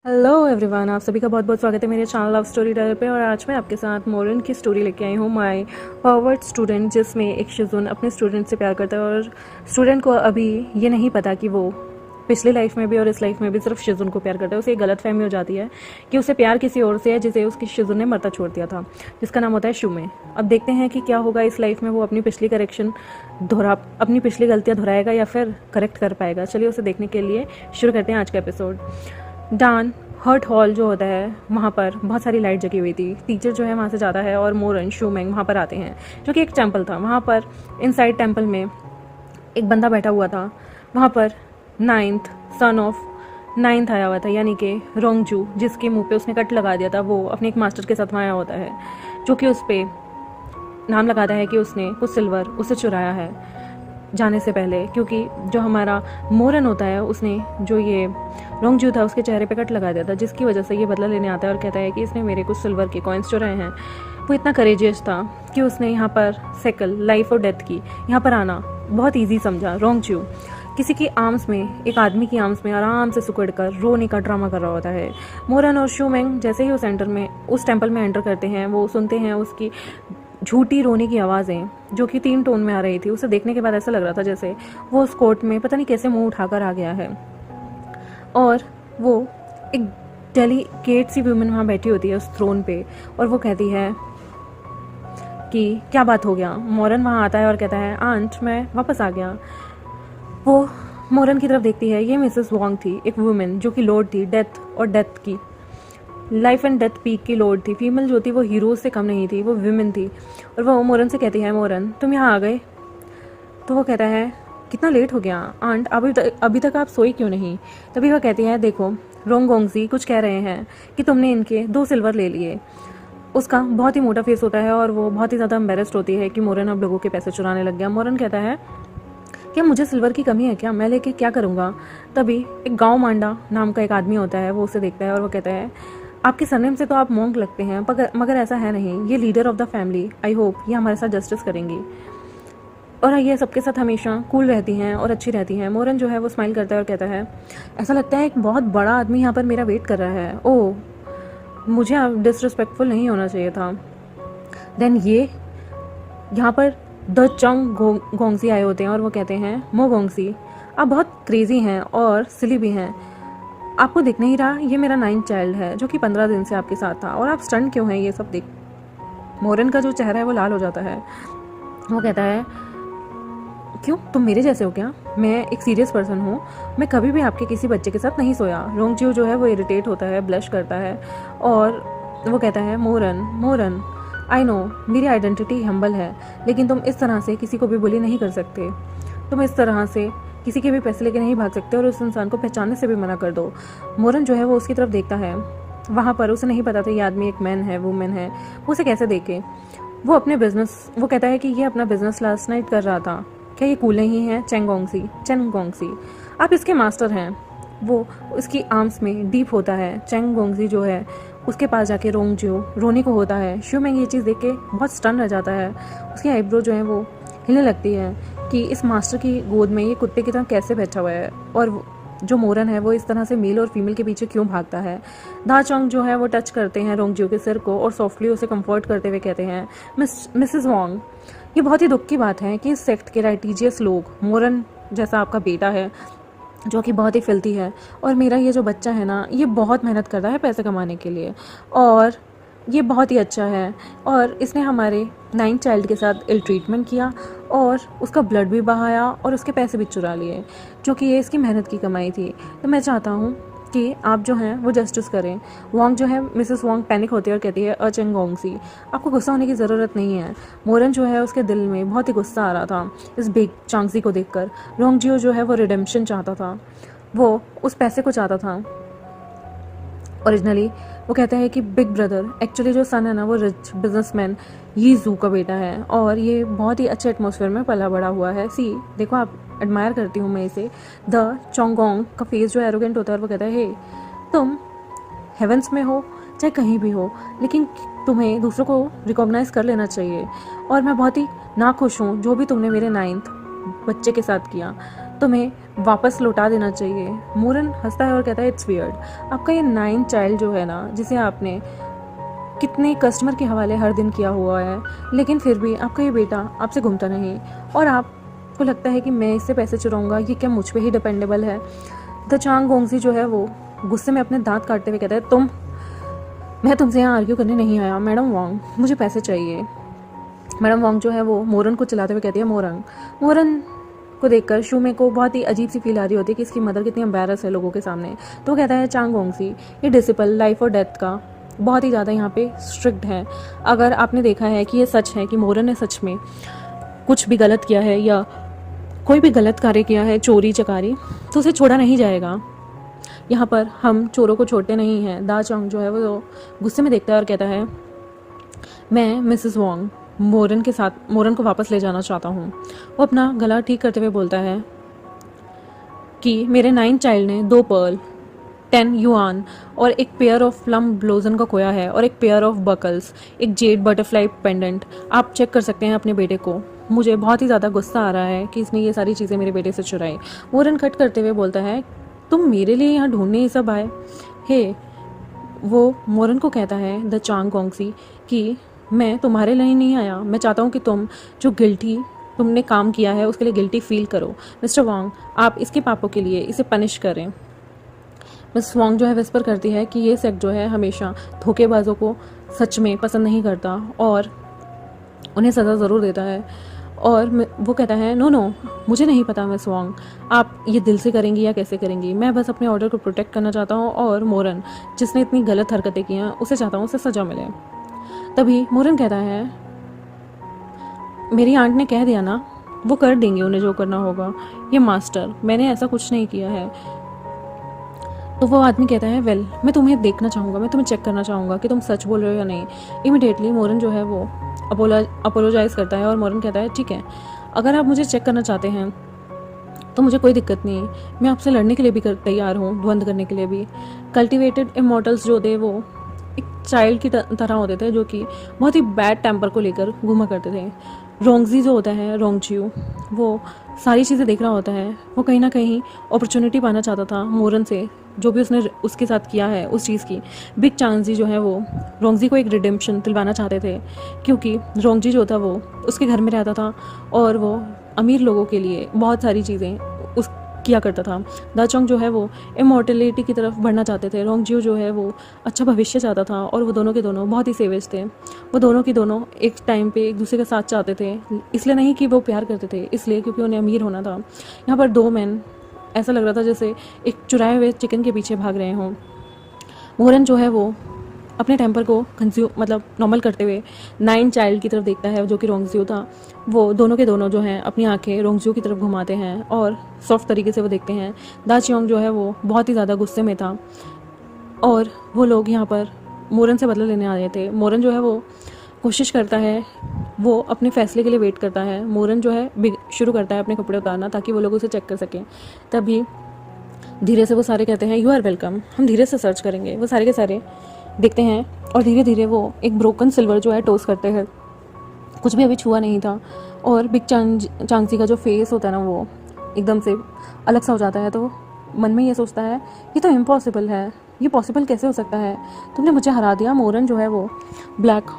Hello everyone, आप सभी का बहुत बहुत स्वागत है मेरे चैनल लव स्टोरी टेलर पे। और आज मैं आपके साथ मोरन की स्टोरी लेके आई हूँ, माय फॉरवर्ड स्टूडेंट, जिसमें एक शिजुन अपने स्टूडेंट से प्यार करता है और स्टूडेंट को अभी ये नहीं पता कि वो पिछली लाइफ में भी और इस लाइफ में भी सिर्फ शिजुन को प्यार करता है। उसे एक गलत फहमी हो जाती है कि उसे प्यार किसी और से है जिसे उसकी शिजुन ने मरता छोड़ दिया था, जिसका नाम होता है शुमे। अब देखते हैं कि क्या होगा इस लाइफ में, वो अपनी पिछली गलतियाँ दोहराएगा या फिर करेक्ट कर पाएगा। चलिए उसे देखने के लिए शुरू करते हैं आज का एपिसोड। डान हर्ट हॉल जो होता है, वहाँ पर बहुत सारी लाइट जगी हुई थी। टीचर जो है वहाँ से जाता है और मोरन शूमेंग वहाँ पर आते हैं, जो कि एक टेम्पल था। वहाँ पर इनसाइड टेम्पल में एक बंदा बैठा हुआ था। वहाँ पर सन ऑफ नाइन्थ आया हुआ था, यानी कि रोंगजू, जिसके मुंह पे उसने कट लगा दिया था। वो अपने एक मास्टर के साथ वहाँ आया होता है, जो कि उस पर नाम लगाता है कि उसने कुछ सिल्वर उससे चुराया है जाने से पहले, क्योंकि जो हमारा मोरन होता है उसने जो ये रोंगजू था उसके चेहरे पे कट लगा दिया था, जिसकी वजह से ये बदला लेने आता है और कहता है कि इसने मेरे कुछ सिल्वर के कॉइन्स चुराए हैं। वो इतना करेजियस था कि उसने यहाँ पर सेकल लाइफ और डेथ की यहाँ पर आना बहुत ईजी समझा। रोंगजू किसी की आर्म्स में, एक आदमी की आर्म्स में आराम से सुकड़ कर रोने का ड्रामा कर रहा होता है। मोरन और शूमेंग जैसे ही उस टेम्पल में एंटर करते हैं, वो सुनते हैं उसकी झूठी रोने की आवाज़ें, जो कि 3 टोन में आ रही थी। उसे देखने के बाद ऐसा लग रहा था जैसे वो उस कोर्ट में पता नहीं कैसे मुंह उठाकर आ गया है। और वो एक डेलिकेट सी वुमन वहाँ बैठी होती है उस थ्रोन पे, और वो कहती है कि क्या बात हो गया। मोरन वहाँ आता है और कहता है, आंट मैं वापस आ गया। वो मोरन की तरफ देखती है। ये मिसेस वोंग थी, एक वुमेन जो कि लॉर्ड थी डेथ और डेथ की, लाइफ एंड डेथ पीक की लॉर्ड थी। फीमेल जो थी वो हीरोज से कम नहीं थी, वो विमेन थी। और वो मोरन से कहती है, मोरन तुम यहाँ आ गए? तो वो कहता है, कितना लेट हो गया आंट, अभी तक आप सोई क्यों नहीं? तभी वह कहती है, देखो रोंगगोंगजी कुछ कह रहे हैं कि तुमने इनके 2 सिल्वर ले लिए। उसका बहुत ही मोटा फेस होता है और वो बहुत ही ज़्यादा एम्बेरस्ड होती है कि मोरन अब लोगों के पैसे चुराने लग गया। मोरन कहता है, क्या मुझे सिल्वर की कमी है क्या? मैं लेके क्या करूँगा? तभी एक गाँव मांडा नाम का एक आदमी होता है, वो उसे देखता है और वो कहता है, आपके सरनेम से तो आप मोंक लगते हैं, मगर ऐसा है नहीं। ये leader of the family, I hope ये हमारे साथ जस्टिस करेंगी और ये सबके साथ हमेशा कूल रहती हैं और अच्छी रहती हैं। मोरन जो है वो स्माइल करता है और कहता है, ऐसा लगता है एक बहुत बड़ा आदमी यहाँ पर मेरा वेट कर रहा है। ओह, मुझे डिसरिस्पेक्टफुल नहीं होना चाहिए था। देन ये यहाँ पर द चंग गोंगसी आए होते हैं और वो कहते हैं, मो गोंगसी आप बहुत क्रेजी हैं और सिली भी हैं। आपको दिख नहीं रहा, ये मेरा 9th चाइल्ड है जो कि 15 दिन से आपके साथ था, और आप स्टंट क्यों हैं? ये सब देख मोरन का जो चेहरा है वो लाल हो जाता है। वो कहता है, क्यों तुम मेरे जैसे हो क्या? मैं एक सीरियस पर्सन हूँ, मैं कभी भी आपके किसी बच्चे के साथ नहीं सोया। रोंगजियो जो है वो इरिटेट होता है, ब्लश करता है और वो कहता है, मोरन आई नो मेरी आइडेंटिटी हम्बल है, लेकिन तुम इस तरह से किसी को भी बुली नहीं कर सकते। तुम इस तरह से किसी के भी पैसे लेके नहीं भाग सकते और उस इंसान को पहचानने से भी मना कर दो। मोरन जो है वो उसकी तरफ देखता है। वहाँ पर उसे नहीं पता था ये आदमी एक मैन है, वुमेन है, वो उसे कैसे देखे। वो कहता है कि ये अपना बिजनेस लास्ट नाइट कर रहा था। क्या ये कूल नहीं है? चेंगोंगसी आप इसके मास्टर हैं। वो उसकी आर्म्स में डीप होता है। चेंगोंगसी जो है उसके पास जाके रोंगजियो रोने को होता है। शूमेंग ये चीज़ देख के बहुत स्टन रह जाता है। उसकी आईब्रो जो है वो हिलने लगती है कि इस मास्टर की गोद में ये कुत्ते की तरह कैसे बैठा हुआ है, और जो मोरन है वो इस तरह से मेल और फीमेल के पीछे क्यों भागता है। दा चोंग जो है वो टच करते हैं रोंगजियो के सिर को और सॉफ्टली उसे कंफर्ट करते हुए कहते हैं, मिसेस वोंग ये बहुत ही दुख की बात है कि इस सेक्ट के राइटिजियस लोग, मोरन जैसा आपका बेटा है जो कि बहुत ही फिल्थी है, और मेरा ये जो बच्चा है ना, ये बहुत मेहनत करता है पैसे कमाने के लिए और ये बहुत ही अच्छा है, और इसने हमारे 9th चाइल्ड के साथ इल ट्रीटमेंट किया और उसका ब्लड भी बहाया और उसके पैसे भी चुरा लिए, जो कि ये इसकी मेहनत की कमाई थी। तो मैं चाहता हूँ कि आप जो हैं वो जस्टिस करें। वोंग जो है, मिसेस वोंग पैनिक होती है और कहती है, चेंगोंगसी आपको गुस्सा होने की ज़रूरत नहीं है। मोरन जो है उसके दिल में बहुत ही गुस्सा आ रहा था इस बिग चांगसी को देखकर। रोंगजियो जो है वो रिडेम्पशन चाहता था, वो उस पैसे को चाहता था ओरिजिनली। वो कहता है कि बिग ब्रदर, एक्चुअली जो सन है ना वो रिच बिजनेसमैन ये जू का बेटा है और ये बहुत ही अच्छे एटमॉस्फेयर में पला बड़ा हुआ है। सी देखो, आप एडमायर करती हूँ मैं इसे। द चोंगोंग का फेस जो एरोगेंट होता है वो कहता है, हे तुम हेवंस में हो चाहे कहीं भी हो, लेकिन तुम्हें दूसरों को रिकॉग्नाइज कर लेना चाहिए, और मैं बहुत ही नाखुश हूँ जो भी तुमने मेरे 9th बच्चे के साथ किया। तुम्हें वापस लौटा देना चाहिए। मोरन हंसता है और कहता है इट्स वियर्ड, आपका ये 9th चाइल्ड जो है ना, जिसे आपने कितने कस्टमर के हवाले हर दिन किया हुआ है, लेकिन फिर भी आपका ये बेटा आपसे घूमता नहीं और आपको लगता है कि मैं इससे पैसे चुराऊंगा, ये क्या मुझ पे ही डिपेंडेबल है। द चांग गोंगजी जो है वो गुस्से में अपने दांत काटते हुए कहता है मैं तुमसे यहाँ आर्ग्यू करने नहीं आया मैडम वांग, मुझे पैसे चाहिए। मैडम वांग जो है वो मोरन को चलाते हुए कहती है मोरन को देखकर शूमे को बहुत ही अजीब सी फील आ रही होती है कि इसकी मदर कितनी एम्बैरस है लोगों के सामने। तो कहता है चांग गोंगजी, ये डिसिपल लाइफ और डेथ का बहुत ही ज़्यादा यहाँ पे स्ट्रिक्ट है। अगर आपने देखा है कि ये सच है कि मोरन ने सच में कुछ भी गलत किया है या कोई भी गलत कार्य किया है, चोरी चकारी, तो उसे छोड़ा नहीं जाएगा। यहाँ पर हम चोरों को छोड़ते नहीं हैं। दा चोंग जो है वो गुस्से में देखता है और कहता है मैं मिसेस वोंग मोरन को वापस ले जाना चाहता हूँ। वो अपना गला ठीक करते हुए बोलता है कि मेरे 9th चाइल्ड ने 2 पर्ल 10 युआन और एक पेयर ऑफ प्लम ब्लोजन का खोया है और एक पेयर ऑफ बकल्स, एक जेड बटरफ्लाई पेंडेंट। आप चेक कर सकते हैं अपने बेटे को। मुझे बहुत ही ज़्यादा गुस्सा आ रहा है कि इसने ये सारी चीज़ें मेरे बेटे से चुराई। मोरन कट करते हुए बोलता है तुम मेरे लिए यहाँ ढूंढने ये सब आए? हे, वो मोरन को कहता है द चांग गोंगजी कि मैं तुम्हारे लिए नहीं आया, मैं चाहता हूँ कि तुम जो गिल्टी तुमने काम किया है उसके लिए गिल्टी फील करो। मिस्टर वांग, आप इसके पापों के लिए इसे पनिश करें। मिस वांग जो है विस्पर करती है कि ये सेक्ट जो है हमेशा धोखेबाजों को सच में पसंद नहीं करता और उन्हें सज़ा ज़रूर देता है। और वो कहता है नो मुझे नहीं पता मिस वांग, आप ये दिल से करेंगी या कैसे करेंगी, मैं बस अपने ऑर्डर को प्रोटेक्ट करना चाहता हूँ और मोरन जिसने इतनी गलत हरकतें की हैं उसे चाहता हूँ उसे सज़ा मिले। तभी मोरन कहता है मेरी आंट ने कह दिया ना, वो कर देंगे उन्हें जो करना होगा। ये मास्टर, मैंने ऐसा कुछ नहीं किया है। तो वो आदमी कहता है वेल, मैं तुम्हें देखना चाहूँगा, मैं तुम्हें चेक करना चाहूँगा कि तुम सच बोल रहे हो या नहीं। इमिडिएटली मोरन जो है वो अपोलोजाइज़ करता है और मोरन कहता है ठीक है, अगर आप मुझे चेक करना चाहते हैं तो मुझे कोई दिक्कत नहीं, मैं आपसे लड़ने के लिए भी तैयार हूँ, द्वंद्व करने के लिए भी। कल्टिवेटेड इमॉर्टल्स जो थे वो एक चाइल्ड की तरह होते थे जो कि बहुत ही बैड टेम्पर को लेकर घूमा करते थे। रोंगजी जो होता है, रोंगचियो, वो सारी चीज़ें देख रहा होता है। वो कहीं ना कहीं अपॉर्चुनिटी पाना चाहता था मोरन से, जो भी उसने उसके साथ किया है उस चीज़ की। बिग चांगजी जो है वो रोंगजी को एक रिडेम्पशन दिलवाना चाहते थे, क्योंकि रोंगजी जो था वो उसके घर में रहता था और वो अमीर लोगों के लिए बहुत सारी चीज़ें उस किया करता था। दा चोंग जो है वो इमॉर्टलिटी की तरफ बढ़ना चाहते थे। रोंगजियो जो है वो अच्छा भविष्य चाहता था और वो दोनों के दोनों बहुत ही सेविज थे। वो दोनों के दोनों एक टाइम पे एक दूसरे का साथ चाहते थे, इसलिए नहीं कि वो प्यार करते थे, इसलिए क्योंकि उन्हें अमीर होना था। यहाँ पर 2 मैन ऐसा लग रहा था जैसे एक चुराए हुए चिकन के पीछे भाग रहे हों। मोरन जो है वो अपने टेम्पर को नॉर्मल करते हुए 9 चाइल्ड की तरफ देखता है जो कि रोंगजियो था। वो दोनों के दोनों जो हैं अपनी आंखें रोंगजियो की तरफ घुमाते हैं और सॉफ्ट तरीके से वो देखते हैं। दा चियोंग जो है वो बहुत ही ज़्यादा गुस्से में था और वो लोग यहाँ पर मोरन से बदला लेने आ रहे थे। मोरन जो है वो कोशिश करता है, वो अपने फैसले के लिए वेट करता है। मोरन जो है शुरू करता है अपने कपड़े उतारना ताकि वो लोग उसे चेक कर सकें। तभी धीरे से वो सारे कहते हैं यू आर वेलकम, हम धीरे से सर्च करेंगे। वो सारे के सारे देखते हैं और धीरे धीरे वो एक ब्रोकन सिल्वर जो है टोस करते हैं। कुछ भी अभी छुआ नहीं था और बिग चांगजी का जो फेस होता है ना वो एकदम से अलग सा हो जाता है। तो मन में ये सोचता है ये तो इम्पॉसिबल है, ये पॉसिबल कैसे हो सकता है, तुमने मुझे हरा दिया। मोरन जो है वो ब्लैक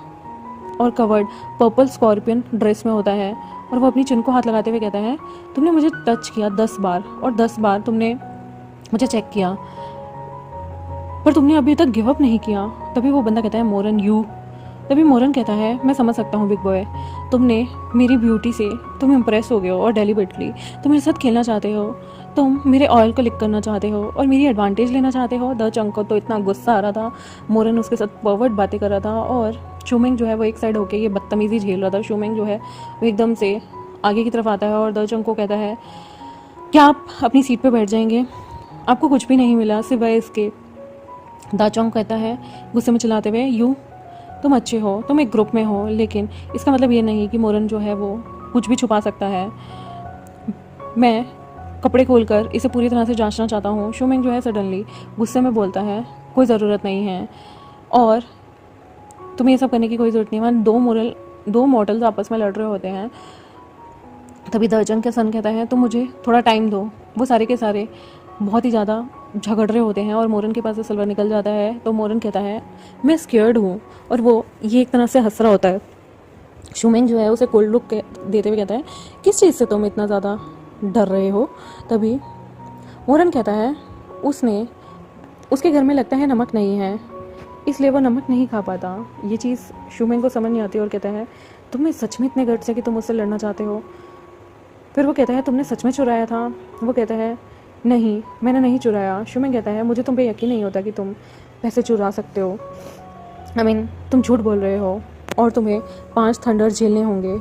और कवर्ड पर्पल स्कॉर्पियन ड्रेस में होता है और वो अपनी चिन को हाथ लगाते हुए कहता है तुमने मुझे टच किया 10 बार और 10 बार तुमने मुझे चेक किया, पर तुमने अभी तक गिव अप नहीं किया। तभी वो बंदा कहता है मोरन यू। तभी मोरन कहता है मैं समझ सकता हूँ बिग बॉय, तुमने मेरी ब्यूटी से तुम इम्प्रेस हो गए हो और डेलिबरेटली तुम मेरे साथ खेलना चाहते हो, तुम मेरे ऑयल को लिक करना चाहते हो और मेरी एडवांटेज लेना चाहते हो। द चंग को तो इतना गुस्सा आ रहा था, मोरन उसके साथ परवर्ट बातें कर रहा था और शूमेंग जो है वो एक साइड होके ये बदतमीजी झेल रहा था। शूमेंग जो है वो एकदम से आगे की तरफ आता है और द चंग को कहता है क्या आप अपनी सीट पर बैठ जाएंगे, आपको कुछ भी नहीं मिला सिवाय इसके। दा चोंग कहता है गुस्से में चिल्लाते हुए यू, तुम अच्छे हो, तुम एक ग्रुप में हो, लेकिन इसका मतलब ये नहीं कि मोरन जो है वो कुछ भी छुपा सकता है। मैं कपड़े खोलकर इसे पूरी तरह से जांचना चाहता हूँ। शूमेंग जो है सडनली गुस्से में बोलता है कोई ज़रूरत नहीं है और तुम्हें ये सब करने की कोई ज़रूरत नहीं है। वहाँ दो मॉडल्स आपस में लड़ रहे होते हैं तभी दर्जन के सन कहता है तुम मुझे थोड़ा टाइम दो। वो सारे के सारे बहुत ही ज़्यादा झगड़ रहे होते हैं और मोरन के पास से सिल्वर निकल जाता है। तो मोरन कहता है मैं स्केयर्ड हूँ, और वो ये एक तरह से हंस रहा होता है। शुमेंग जो है उसे कोल्ड लुक देते हुए कहता है किस चीज़ से तुम इतना ज़्यादा डर रहे हो। तभी मोरन कहता है उसके घर में लगता है नमक नहीं है, इसलिए वो नमक नहीं खा पाता। ये चीज़ शुमेंग को समझ नहीं आती और कहता है तुम्हें सच में इतने गट्स है कि तुम मुझसे लड़ना चाहते हो। फिर वो कहता है तुमने सच में चुराया था। वो कहता है नहीं, मैंने नहीं चुराया। शुमेंग कहता है मुझे तुम पे यकीन नहीं होता कि तुम पैसे चुरा सकते हो। तुम झूठ बोल रहे हो और तुम्हें 5 थंडर झेलने होंगे।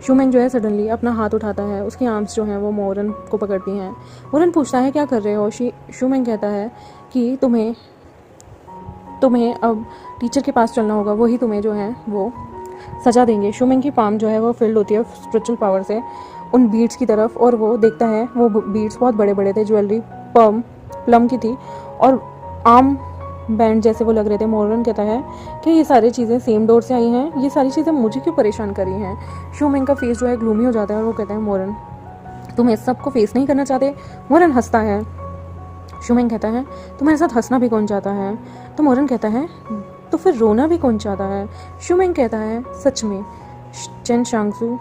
शुमेंग जो है सडनली अपना हाथ उठाता है, उसकी आर्म्स जो हैं वो मोरन को पकड़ती हैं। मोरन पूछता है क्या कर रहे हो। शुमेंग कहता है कि तुम्हें अब टीचर के पास चलना होगा, वही तुम्हें जो है वो सजा देंगे। शुमेंग की पाम जो है वो फिल्ड होती है स्पिरिचुअल पावर से उन बीड्स की तरफ, और वो देखता है वो बीड्स बहुत बड़े बड़े थे, ज्वेलरी प्लम की थी और आम बैंड जैसे वो लग रहे थे। मोरन कहता है कि ये सारी चीज़ें सेम डोर से आई हैं, ये सारी चीज़ें मुझे क्यों परेशान करी हैं। शुमेंग का फेस जो है ग्लूमी हो जाता है और वो कहता है मोरन तुम इस सब को फेस नहीं करना चाहते। मोरन हंसता है। शुमेंग कहता है तुम्हारे साथ हंसना भी कौन चाहता है। तो मोरन कहता है तो फिर रोना भी कौन चाहता है। शुमेंग कहता है सच में चेन शांगसू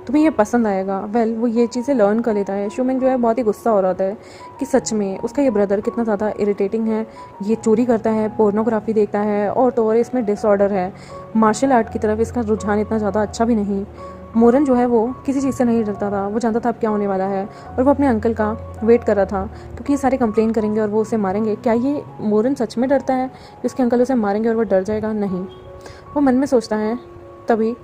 तुम्हें ये पसंद आएगा। वो ये चीज़ें लर्न कर लेता है। शुमेंग जो है बहुत ही गुस्सा हो रहा होता है कि सच में उसका ये ब्रदर कितना ज़्यादा इरिटेटिंग है, ये चोरी करता है, पोर्नोग्राफी देखता है और तो और इसमें डिसऑर्डर है, मार्शल आर्ट की तरफ इसका रुझान इतना ज़्यादा अच्छा भी नहीं। मोरन जो है वो किसी चीज़ से नहीं डरता था, वो जानता था अब क्या होने वाला है और वो अपने अंकल का वेट कर रहा था क्योंकि ये सारे कंप्लेन करेंगे और वो उसे मारेंगे। क्या ये मोरन सच में डरता है कि उसके अंकल उसे मारेंगे और वो डर जाएगा? नहीं, वो मन में सोचता है। तभी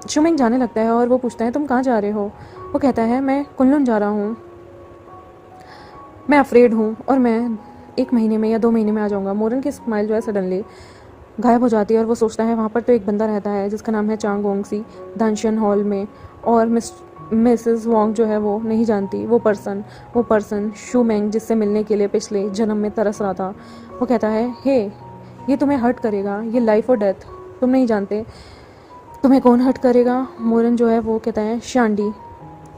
शुमेंग जाने लगता है और वो पूछता है तुम कहाँ जा रहे हो। वो कहता है मैं कुनलुन जा रहा हूँ, मैं अफ्रेड हूँ और मैं 1 महीने में या 2 महीने में आ जाऊँगा। मोरन की स्माइल जो है सडनली गायब हो जाती है और वो सोचता है वहाँ पर तो एक बंदा रहता है जिसका नाम है चांग वोंगसी दानशन हॉल में, और मिसेस वोंग जो है वो नहीं जानती वो पर्सन शुमेंग जिससे मिलने के लिए पिछले जन्म में तरस रहा था। वो कहता है हे ये तुम्हें हर्ट करेगा, ये लाइफ और डेथ, तुम नहीं जानते तुम्हें कौन हर्ट करेगा। मोरन जो है वो कहता है शांडी,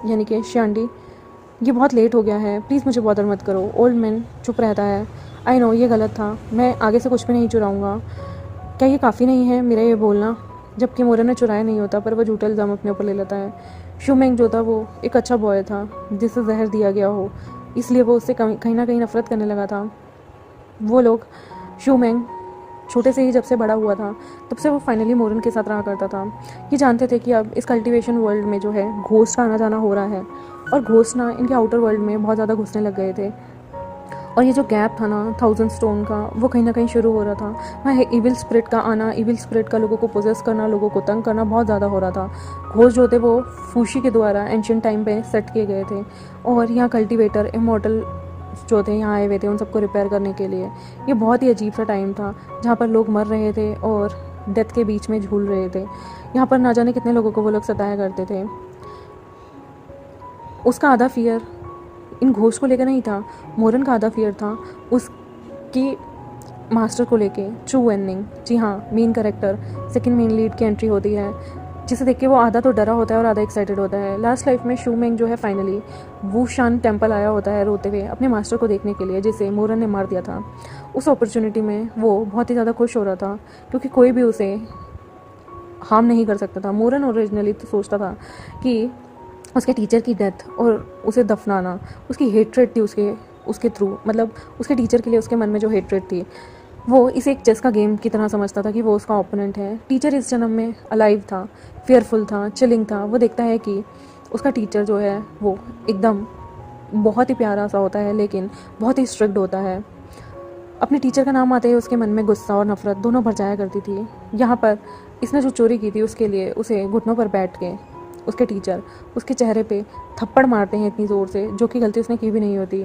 यानी कि शांडी ये बहुत लेट हो गया है, प्लीज़ मुझे बॉदर मत करो। ओल्ड मैन चुप रहता है। आई नो ये गलत था, मैं आगे से कुछ भी नहीं चुराऊँगा। क्या ये काफ़ी नहीं है मेरा ये बोलना? जबकि मोरन ने चुराया नहीं होता पर वो झूठा इल्ज़ाम अपने ऊपर ले लेता है। शुमेंग जो था वो एक अच्छा बॉय था जिसे जहर दिया गया हो, इसलिए वो उससे कहीं ना कहीं नफरत करने लगा था। वो लोग शुमेंग छोटे से ही जब से बड़ा हुआ था तब से वो फाइनली मोरन के साथ रहा करता था। ये जानते थे कि अब इस कल्टीवेशन वर्ल्ड में जो है घोस्ट का आना जाना हो रहा है और घोस्ट ना इनके आउटर वर्ल्ड में बहुत ज़्यादा घुसने लग गए थे, और ये जो गैप था ना 1000 स्टोन का वो कहीं ना कहीं शुरू हो रहा था। वहाँ इविल स्पिरिट का आना, इविल स्पिरिट का लोगों को पोजेस करना, लोगों को तंग करना बहुत ज़्यादा हो रहा था। घोस्ट जो थे वो फूशी के द्वारा एंशियंट टाइम पे सेट किए गए थे और यहाँ कल्टीवेटर इमॉर्टल जो थे यहाँ आए हुए थे उन सबको रिपेयर करने के लिए। ये बहुत ही अजीब सा टाइम था जहाँ पर लोग मर रहे थे और डेथ के बीच में झूल रहे थे। यहाँ पर ना जाने कितने लोगों को वो लोग सताया करते थे। उसका आधा फियर इन घोस्ट को लेकर नहीं था, मोरन का आधा फियर था उसकी मास्टर को लेके, चू वेनिंग। जी हाँ, main character second main lead की एंट्री होती है जिसे देख के वो आधा तो डरा होता है और आधा एक्साइटेड होता है। लास्ट लाइफ में शुमेंग जो है फाइनली वूशान टेम्पल आया होता है रोते हुए अपने मास्टर को देखने के लिए जिसे मोरन ने मार दिया था। उस अपॉर्चुनिटी में वो बहुत ही ज़्यादा खुश हो रहा था क्योंकि कोई भी उसे हार्म नहीं कर सकता था। मोरन ओरिजिनली तो सोचता था कि उसके टीचर की डेथ और उसे दफनाना उसकी हेट्रेड थी उसके थ्रू, मतलब उसके टीचर के लिए उसके मन में जो हेट्रेड थी वो इसे एक चेस का गेम की तरह समझता था कि वो उसका ओपोनेंट है। टीचर इस जन्म में अलाइव था, फेयरफुल था, चिलिंग था। वो देखता है कि उसका टीचर जो है वो एकदम बहुत ही प्यारा सा होता है लेकिन बहुत ही स्ट्रिक्ट होता है। अपने टीचर का नाम आते ही उसके मन में गुस्सा और नफरत दोनों भर जाया करती थी। यहाँ पर इसने जो चोरी की थी उसके लिए उसे घुटनों पर बैठ के उसके टीचर उसके चेहरे पे थप्पड़ मारते हैं इतनी ज़ोर से, जो कि गलती उसने की भी नहीं होती।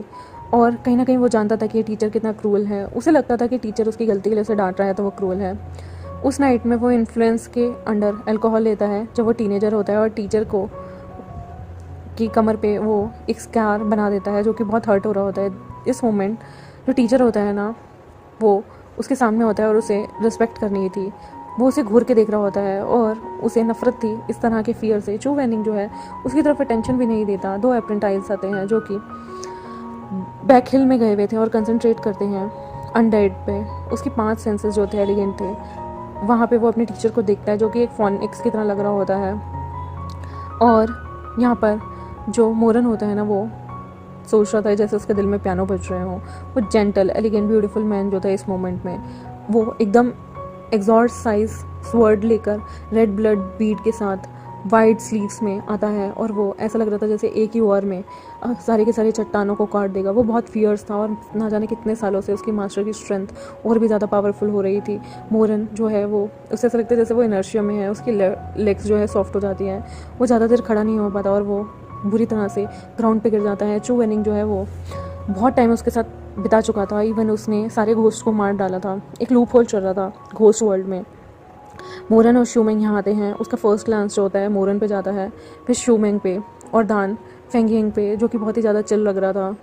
और कहीं ना कहीं वो जानता था कि ये टीचर कितना क्रूअल है। उसे लगता था कि टीचर उसकी गलती के लिए उसे डांट रहा है तो वो क्रूअल है। उस नाइट में वो इन्फ्लुएंस के अंडर अल्कोहल लेता है जब वो टीनेजर होता है और टीचर को की कमर पे वो एक स्कार बना देता है जो कि बहुत हर्ट हो रहा होता है। इस मोमेंट जो टीचर होता है ना वो उसके सामने होता है और उसे रिस्पेक्ट करनी थी। वो उसे घूर के देख रहा होता है और उसे नफरत थी इस तरह के फियर से। चू वेनिंग जो है उसकी तरफ अटेंशन भी नहीं देता। 2 अप्रेंटाइज आते हैं जो कि बैक हिल में गए हुए थे और कंसंट्रेट करते हैं अनडेड पे। उसकी 5 सेंसेस जो थे एलिगेंट थे। वहाँ पे वो अपने टीचर को देखता है जो कि एक फोनिक्स की तरह लग रहा होता है। और यहाँ पर जो मोरन होता है ना, वो सोच रहा था जैसे उसके दिल में पियानो बज रहे हों। वो जेंटल एलिगेंट ब्यूटीफुल मैन जो था इस मोमेंट में, वो एकदम एग्जॉस्ट साइज स्वर्ड लेकर रेड ब्लड बीड के साथ वाइड स्लीव्स में आता है। और वो ऐसा लग रहा था जैसे एक ही वार में सारे के सारे चट्टानों को काट देगा। वो बहुत फियर्स था और ना जाने कितने सालों से उसकी मास्टर की स्ट्रेंथ और भी ज़्यादा पावरफुल हो रही थी। मोरन जो है वो उससे ऐसा लगता है जैसे वो इनर्शिया में है। उसकी लेग्स जो है सॉफ्ट हो जाती हैं, वो ज़्यादा देर खड़ा नहीं हो पाता और वो बुरी तरह से ग्राउंड पे गिर जाता है। चू वेनिंग जो है वो बहुत टाइम उसके साथ बिता चुका था। इवन उसने सारे घोस्ट को मार डाला था। एक लूप होल चल रहा था घोस्ट वर्ल्ड में। मोरन और शूमेंग यहाँ आते हैं। उसका फर्स्ट ग्लांस जो होता है मोरन पे जाता है, फिर शूमेंग पे और दान फेंगिंग पे, जो कि बहुत ही ज़्यादा चिल लग रहा था।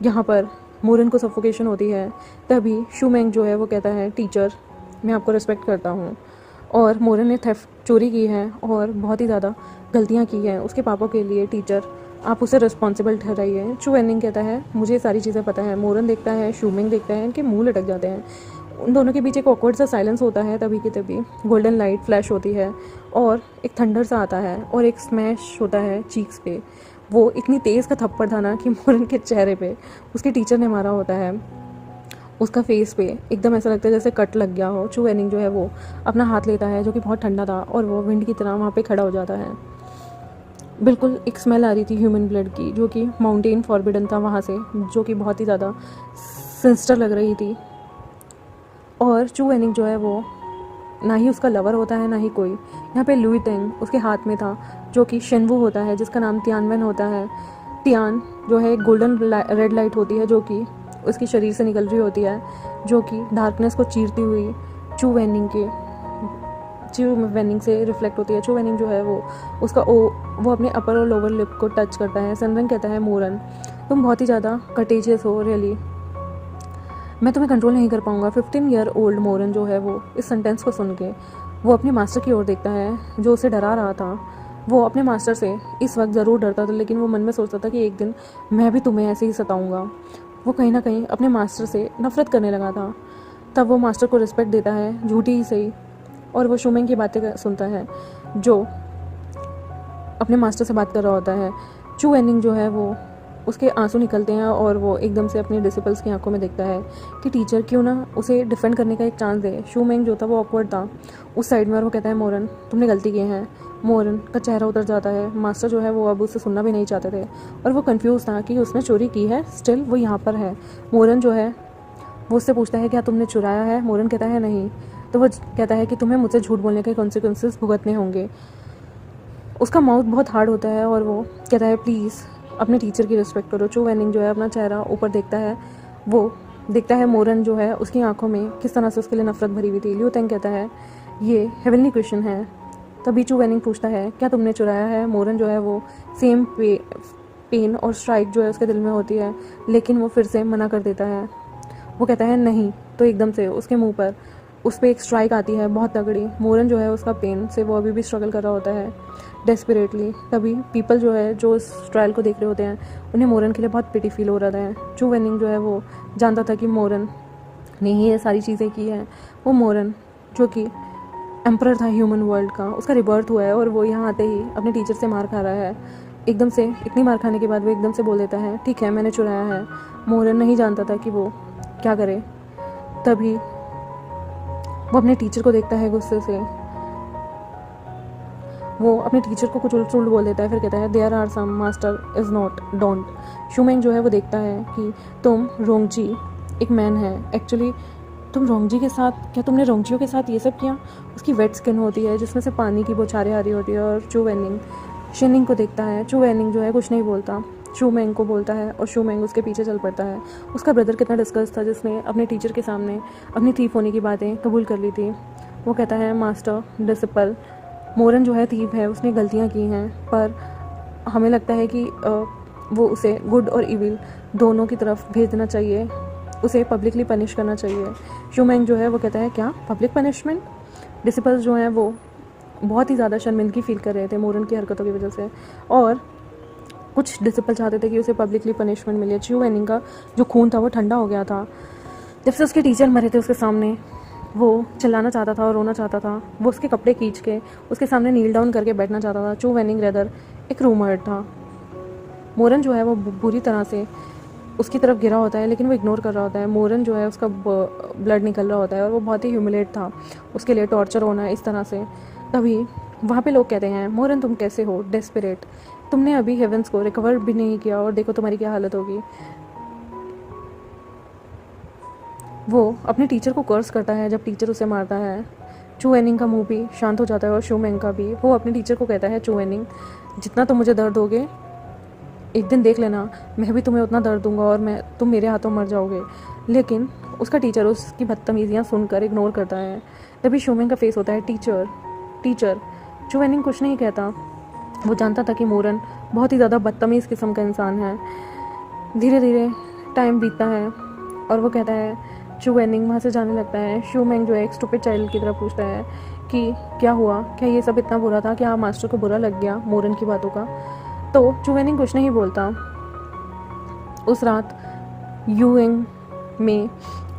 यहाँ पर मोरन को सफोकेशन होती है। तभी शूमेंग जो है वो कहता है, टीचर मैं आपको रिस्पेक्ट करता हूँ और मोरन ने थेफ्ट चोरी की है और बहुत ही ज़्यादा गलतियाँ की हैं उसके पापा के लिए। टीचर आप उसे रिस्पॉन्सिबल ठहराइए। चू वेनिंग कहता है मुझे ये सारी चीज़ें पता है। मोरन देखता है, शूमेंग देखता है, इनके मुंह लटक जाते हैं। उन दोनों के बीच एक ऑकवर्ड सा साइलेंस होता है। तभी की तभी गोल्डन लाइट फ्लैश होती है और एक थंडर सा आता है और एक स्मैश होता है चीक्स पे। वो इतनी तेज़ का थप्पड़ था ना कि मोरन के चेहरे पे उसके टीचर ने मारा होता है। उसका फेस पे एकदम ऐसा लगता है जैसे कट लग गया हो। चू वेनिंग जो है वो अपना हाथ लेता है जो कि बहुत ठंडा था और वो विंड की तरह वहाँ पे खड़ा हो जाता है। बिल्कुल एक स्मेल आ रही थी ह्यूमन ब्लड की, जो कि माउंटेन फॉरबिडन था वहाँ से, जो कि बहुत ही ज़्यादा सिंस्टर लग रही थी। और चू वेनिंग जो है वो ना ही उसका लवर होता है ना ही कोई। यहाँ पे लुई तेंग उसके हाथ में था जो कि शेनवू होता है, जिसका नाम तियानवेन होता है। तियान जो है एक गोल्डन रेड लाइट होती है जो कि उसके शरीर से निकल रही होती है, जो कि डार्कनेस को चीरती हुई चू वेनिंग से रिफ्लेक्ट होती है। चू वेनिंग जो है वो वो अपने अपर और लोअर लिप को टच करता है। सनरंग कहता है मोरन तुम बहुत ही ज़्यादा कटेजियस हो, रियली मैं तुम्हें कंट्रोल नहीं कर पाऊंगा। 15 ईयर ओल्ड मोरन जो है वो इस सेंटेंस को सुन के वो अपने मास्टर की ओर देखता है जो उसे डरा रहा था। वो अपने मास्टर से इस वक्त ज़रूर डरता था, लेकिन वो मन में सोचता था कि एक दिन मैं भी तुम्हें ऐसे ही सताऊंगा। वो कहीं ना कहीं अपने मास्टर से नफरत करने लगा था। तब वो मास्टर को रिस्पेक्ट देता है, झूठी ही सही, और वो शूमेंग की बातें सुनता है जो अपने मास्टर से बात कर रहा होता है। चू वेनिंग जो है वो उसके आंसू निकलते हैं और वो एकदम से अपने डिसिपल्स की आंखों में देखता है कि टीचर क्यों ना उसे डिफेंड करने का एक चांस दे। शूमेंग जो था वो ऑकवर्ड था उस साइड में और वो कहता है मोरन तुमने गलती की है। मोरन का चेहरा उतर जाता है। मास्टर जो है वो अब उससे सुनना भी नहीं चाहते थे और वो कंफ्यूज था कि उसने चोरी की है, स्टिल वो यहाँ पर है। मोरन जो है वो उससे पूछता है क्या तुमने चुराया है। मोरन कहता है नहीं। तो वो कहता है कि तुम्हें मुझसे झूठ बोलने के कॉन्सिक्वेंसेस भुगतने होंगे। उसका माउथ बहुत हार्ड होता है और वो कहता है प्लीज़ अपने टीचर की रिस्पेक्ट करो। चू वेनिंग जो है अपना चेहरा ऊपर देखता है। वो देखता है मोरन जो है उसकी आंखों में किस तरह से उसके लिए नफरत भरी हुई थी। लियू तेंग कहता है ये हेवनली क्वेश्चन है। तभी चू वेनिंग पूछता है क्या तुमने चुराया है। मोरन जो है वो सेम पेन और स्ट्राइक जो है उसके दिल में होती है, लेकिन वो फिर से मना कर देता है। वो कहता है नहीं। तो एकदम से उसके मुंह पर उस पर एक स्ट्राइक आती है बहुत तगड़ी। मोरन जो है उसका पेन से वो अभी भी स्ट्रगल कर रहा होता है डेस्परेटली। तभी पीपल जो है जो इस ट्रायल को देख रहे होते हैं उन्हें मोरन के लिए बहुत पिटी फील हो रहा है। चू वेनिंग जो है वो जानता था कि मोरन ने ही ये सारी चीज़ें की हैं। वो मोरन जो कि एम्परर था ह्यूमन वर्ल्ड का, उसका रिबर्थ हुआ है और वो यहाँ आते ही अपने टीचर से मार खा रहा है। एकदम से इतनी मार खाने के बाद वो एकदम से बोल देता है ठीक है मैंने चुराया है। मोरन नहीं जानता था कि वो क्या करे। तभी वो अपने टीचर को देखता है गुस्से से। वो अपने टीचर को कुछ उल्ट बोल देता है, फिर कहता है there are some master is not don't. शूमेंग जो है वो देखता है कि तुम रोंगजी एक मैन है, एक्चुअली तुम रोंगजी के साथ, क्या तुमने रोंगजियों के साथ ये सब किया। उसकी वेट स्किन होती है जिसमें से पानी की बौछारें आ रही होती है और चू वेनिंग शेनिंग को देखता है। चू वेनिंग जो है कुछ नहीं बोलता, शूमेंग को बोलता है और शूमेंग उसके पीछे चल पड़ता है। उसका ब्रदर कितना डिस्कस था जिसने अपने टीचर के सामने अपनी थीफ होने की बातें कबूल कर ली थी। वो कहता है मास्टर डिसिपल मोरन जो है थीफ है, उसने गलतियाँ की हैं, पर हमें लगता है कि वो उसे गुड और इविल दोनों की तरफ भेज देना चाहिए, उसे पब्लिकली पनिश करना चाहिए। शूमेंग जो है वो कहता है क्या पब्लिक पनिशमेंट। डिसिपल्स जो हैं वो बहुत ही ज़्यादा शर्मिंदगी फील कर रहे थे मोरन की हरकतों की वजह से, और कुछ डिसिपल चाहते थे कि उसे पब्लिकली पनिशमेंट मिले। चू वेनिंग का जो खून था वो ठंडा हो गया था। जब से उसके टीचर मरे थे उसके सामने, वो चिल्लाना चाहता था और रोना चाहता था। वो उसके कपड़े खींच के उसके सामने नील डाउन करके बैठना चाहता था। चू वेनिंग रेदर एक रूमर था। मोरन जो है वो बुरी तरह से उसकी तरफ गिरा होता है, लेकिन वो इग्नोर कर रहा होता है। मोरन जो है उसका ब्लड निकल रहा होता है और वो बहुत ही ह्यूमिलेट था, उसके लिए टॉर्चर होना इस तरह से। तभी वहाँ पे लोग कहते हैं, मोरन तुम कैसे हो, डेस्परेट, तुमने अभी हेवंस को रिकवर भी नहीं किया और देखो तुम्हारी क्या हालत होगी। वो अपने टीचर को कर्स करता है जब टीचर उसे मारता है। चू वेनिंग का मुंह भी शांत हो जाता है और शू मेंग का भी। वो अपने टीचर को कहता है, चू वेनिंग जितना तुम मुझे दर्द दोगे एक दिन देख लेना, मैं भी तुम्हें उतना दर्द दूंगा और तुम मेरे हाथों मर जाओगे। लेकिन उसका टीचर उसकी बदतमीजियाँ सुनकर इग्नोर करता है। तभी शू मेंग का फेस होता है, टीचर टीचर। चू वेनिंग कुछ नहीं कहता। वो जानता था कि मोरन बहुत ही ज़्यादा बदतमीज़ किस्म का इंसान है। धीरे धीरे टाइम बीतता है और वो कहता है, चू वेनिंग वहाँ से जाने लगता है। शू मेंग जो है एक स्टूपिड चाइल्ड की तरह पूछता है कि क्या हुआ, क्या ये सब इतना बुरा था, क्या मास्टर को बुरा लग गया मोरन की बातों का। तो चू वेनिंग कुछ नहीं बोलता। उस रात यूइंग में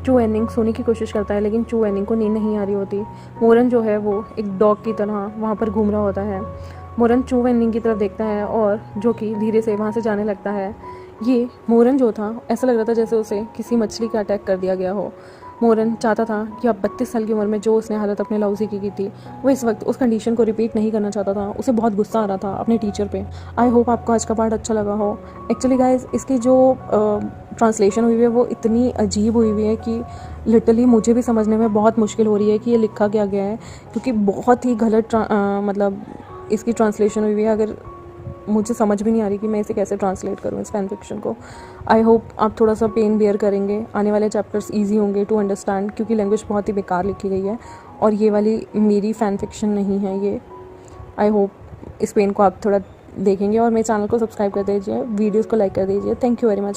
चू वेनिंग सोने की कोशिश करता है, लेकिन चू वेनिंग को नींद नहीं आ रही होती। मोरन जो है वो एक डॉग की तरह वहाँ पर घूम रहा होता है। मोरन चू वेनिंग की तरफ देखता है और जो कि धीरे से वहाँ से जाने लगता है। ये मोरन जो था ऐसा लग रहा था जैसे उसे किसी मछली का अटैक कर दिया गया हो। मोरन चाहता था कि अब 32 साल की उम्र में जो उसने हालत अपने लाउजी की थी वो इस वक्त उस कंडीशन को रिपीट नहीं करना चाहता था। उसे बहुत गुस्सा आ रहा था अपने टीचर पे। आई होप आपको आज का पार्ट अच्छा लगा हो। एक्चुअली गाइज इसकी जो ट्रांसलेशन हुई है वो इतनी अजीब हुई है कि लिटरली मुझे भी समझने में बहुत मुश्किल हो रही है कि ये लिखा क्या गया है, क्योंकि बहुत ही गलत मतलब इसकी ट्रांसलेशन हुई है। अगर मुझे समझ भी नहीं आ रही कि मैं इसे कैसे ट्रांसलेट करूँ इस फैन फिक्शन को। आई होप आप थोड़ा सा पेन बेयर करेंगे। आने वाले चैप्टर्स इजी होंगे टू अंडरस्टैंड, क्योंकि लैंग्वेज बहुत ही बेकार लिखी गई है और ये वाली मेरी फैन फिक्शन नहीं है ये। आई होप इस पेन को आप थोड़ा देखेंगे और मेरे चैनल को सब्सक्राइब कर दीजिए, वीडियोज़ को लाइक कर दीजिए। Thank you very much.